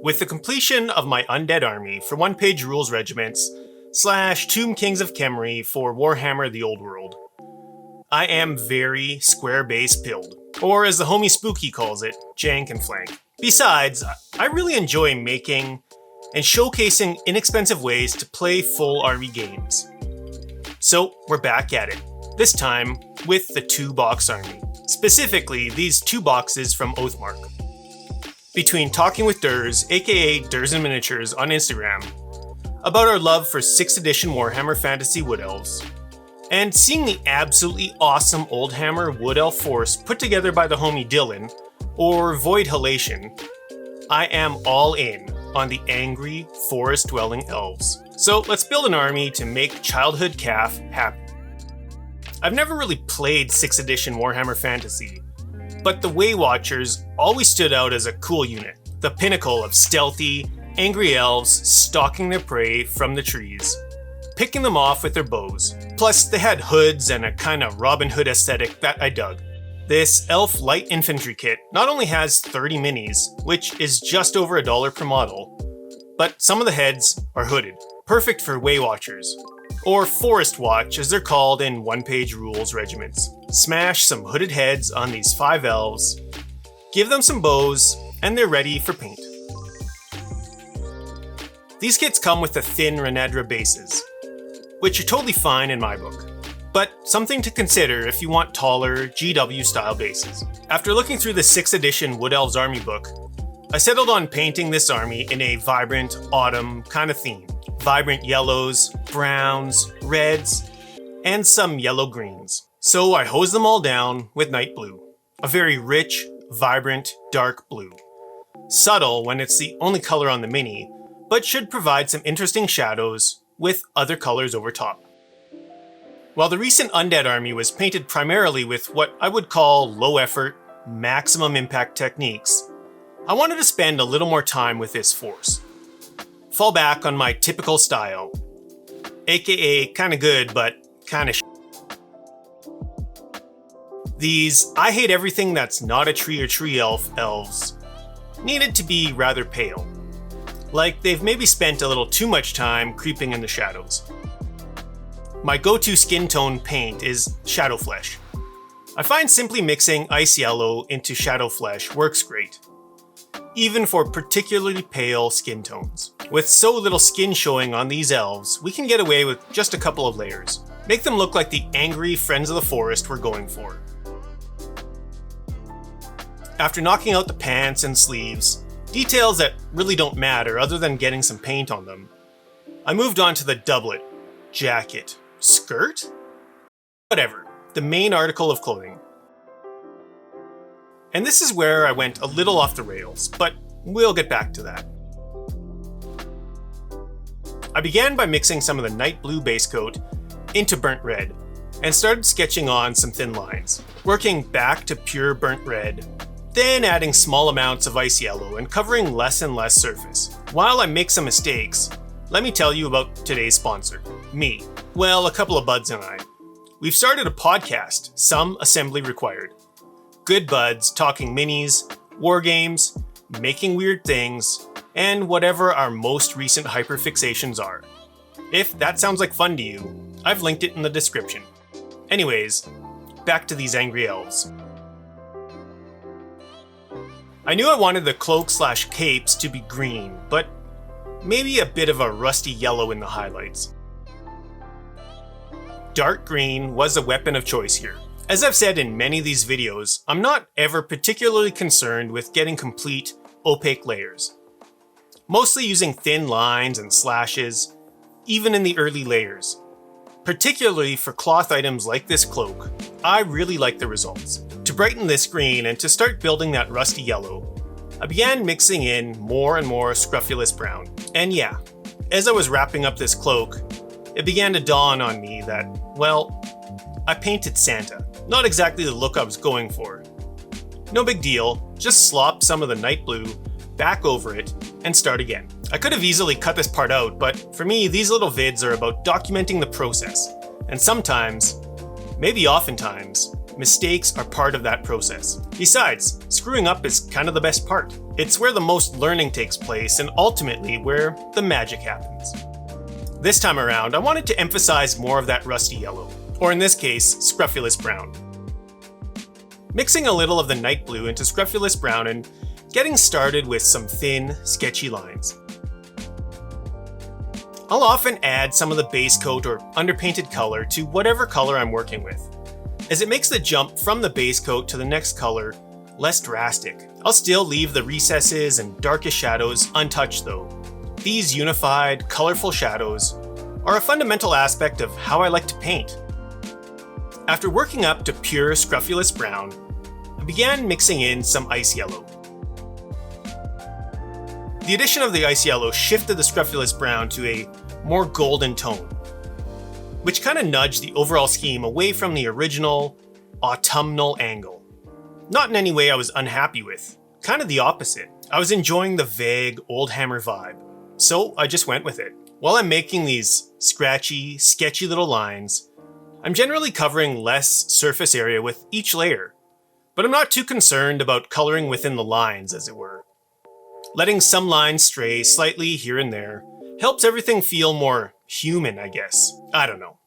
With the completion of my Undead Army for one-page rules regiments / Tomb Kings of Khemri for Warhammer the Old World, I am very square base pilled, or as the homie Spooky calls it, jank and flank. Besides, I really enjoy making and showcasing inexpensive ways to play full army games. So we're back at it, this time with the 2-box army. Specifically, these 2 boxes from Oathmark. Between talking with Durs, aka Durs and Miniatures on Instagram, about our love for 6th edition Warhammer Fantasy Wood Elves, and seeing the absolutely awesome Oldhammer Wood Elf force put together by the homie Dylan, or Void Halation, I am all in on the angry, forest-dwelling elves. So let's build an army to make childhood Calf happy. I've never really played 6th edition Warhammer Fantasy, but the Way Watchers always stood out as a cool unit, the pinnacle of stealthy, angry elves stalking their prey from the trees, picking them off with their bows. Plus, they had hoods and a kind of Robin Hood aesthetic that I dug. This elf light infantry kit not only has 30 minis, which is just over $1 per model, but some of the heads are hooded, perfect for Way Watchers, or Forest Watch as they're called in one-page rules regiments. Smash some hooded heads on these 5 elves, give them some bows, and they're ready for paint. These kits come with the thin Renedra bases, which are totally fine in my book, but something to consider if you want taller GW-style bases. After looking through the 6th edition Wood Elves Army book, I settled on painting this army in a vibrant autumn kind of theme. Vibrant yellows, browns, reds, and some yellow greens. So I hosed them all down with night blue, a very rich, vibrant, dark blue. Subtle when it's the only color on the mini, but should provide some interesting shadows with other colors over top. While the recent Undead Army was painted primarily with what I would call low-effort, maximum impact techniques, I wanted to spend a little more time with this force. Fall back on my typical style, aka kinda good but kinda These I hate everything that's not a tree or tree elves needed to be rather pale. Like they've maybe spent a little too much time creeping in the shadows. My go-to skin tone paint is Shadow Flesh. I find simply mixing ice yellow into Shadow Flesh works great, even for particularly pale skin tones. With so little skin showing on these elves, we can get away with just a couple of layers. Make them look like the angry friends of the forest we're going for. After knocking out the pants and sleeves, details that really don't matter other than getting some paint on them, I moved on to the doublet, jacket, skirt? Whatever, the main article of clothing. And this is where I went a little off the rails, but we'll get back to that. I began by mixing some of the night blue base coat into burnt red, and started sketching on some thin lines, working back to pure burnt red, then adding small amounts of ice yellow and covering less and less surface. While I make some mistakes, let me tell you about today's sponsor, me. Well, a couple of buds and I. We've started a podcast, Some Assembly Required. Good buds talking minis, war games, making weird things, and whatever our most recent hyperfixations are. If that sounds like fun to you, I've linked it in the description. Anyways, back to these angry elves. I knew I wanted the cloak/capes to be green, but maybe a bit of a rusty yellow in the highlights. Dark green was a weapon of choice here. As I've said in many of these videos, I'm not ever particularly concerned with getting complete, opaque layers. Mostly using thin lines and slashes, even in the early layers. Particularly for cloth items like this cloak, I really like the results. To brighten this green and to start building that rusty yellow, I began mixing in more and more scrofulous brown. And yeah, as I was wrapping up this cloak, it began to dawn on me that, well, I painted Santa. Not exactly the look I was going for. No big deal, just slop some of the night blue back over it and start again. I could have easily cut this part out, but for me, these little vids are about documenting the process, and sometimes, maybe oftentimes, mistakes are part of that process. Besides, screwing up is kind of the best part. It's where the most learning takes place and ultimately where the magic happens. This time around, I wanted to emphasize more of that rusty yellow, or in this case, scrofulous brown. Mixing a little of the night blue into scrofulous brown and getting started with some thin, sketchy lines. I'll often add some of the base coat or underpainted color to whatever color I'm working with, as it makes the jump from the base coat to the next color less drastic. I'll still leave the recesses and darkest shadows untouched though. These unified, colorful shadows are a fundamental aspect of how I like to paint. After working up to pure scrofulous brown, I began mixing in some ice yellow. The addition of the ice yellow shifted the scrofulous brown to a more golden tone, which kind of nudged the overall scheme away from the original autumnal angle. Not in any way I was unhappy with, kind of the opposite. I was enjoying the vague old hammer vibe, so I just went with it. While I'm making these scratchy, sketchy little lines, I'm generally covering less surface area with each layer, but I'm not too concerned about coloring within the lines, as it were. Letting some lines stray slightly here and there helps everything feel more human, I guess. I don't know.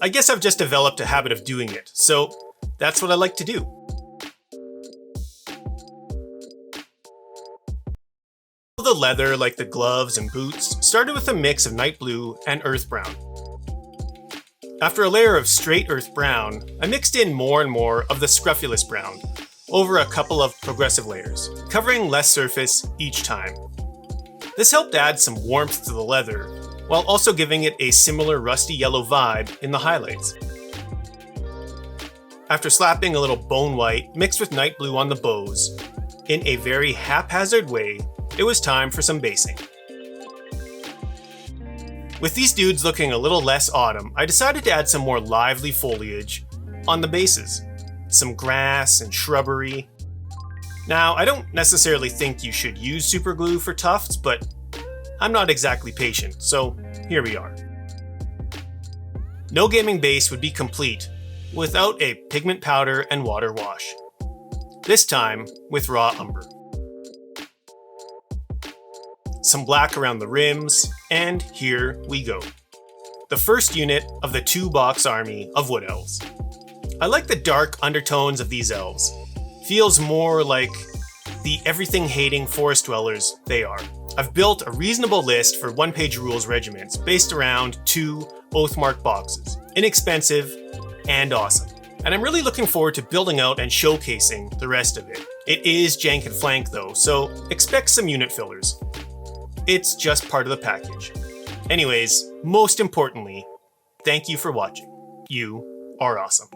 I guess I've just developed a habit of doing it, so that's what I like to do. The leather, like the gloves and boots, started with a mix of night blue and earth brown. After a layer of straight earth brown, I mixed in more and more of the scrofulous brown over a couple of progressive layers, covering less surface each time. This helped add some warmth to the leather, while also giving it a similar rusty yellow vibe in the highlights. After slapping a little bone white mixed with night blue on the bows, in a very haphazard way, it was time for some basing. With these dudes looking a little less autumn, I decided to add some more lively foliage on the bases. Some grass and shrubbery. Now, I don't necessarily think you should use super glue for tufts, but I'm not exactly patient, so here we are. No gaming base would be complete without a pigment powder and water wash. This time with raw umber. Some black around the rims, and here we go. The first unit of the 2-box army of wood elves. I like the dark undertones of these elves. Feels more like the everything-hating forest dwellers they are. I've built a reasonable list for one-page rules regiments based around 2 Oathmark boxes. Inexpensive and awesome. And I'm really looking forward to building out and showcasing the rest of it. It is jank and flank though, so expect some unit fillers. It's just part of the package. Anyways, most importantly, thank you for watching. You are awesome.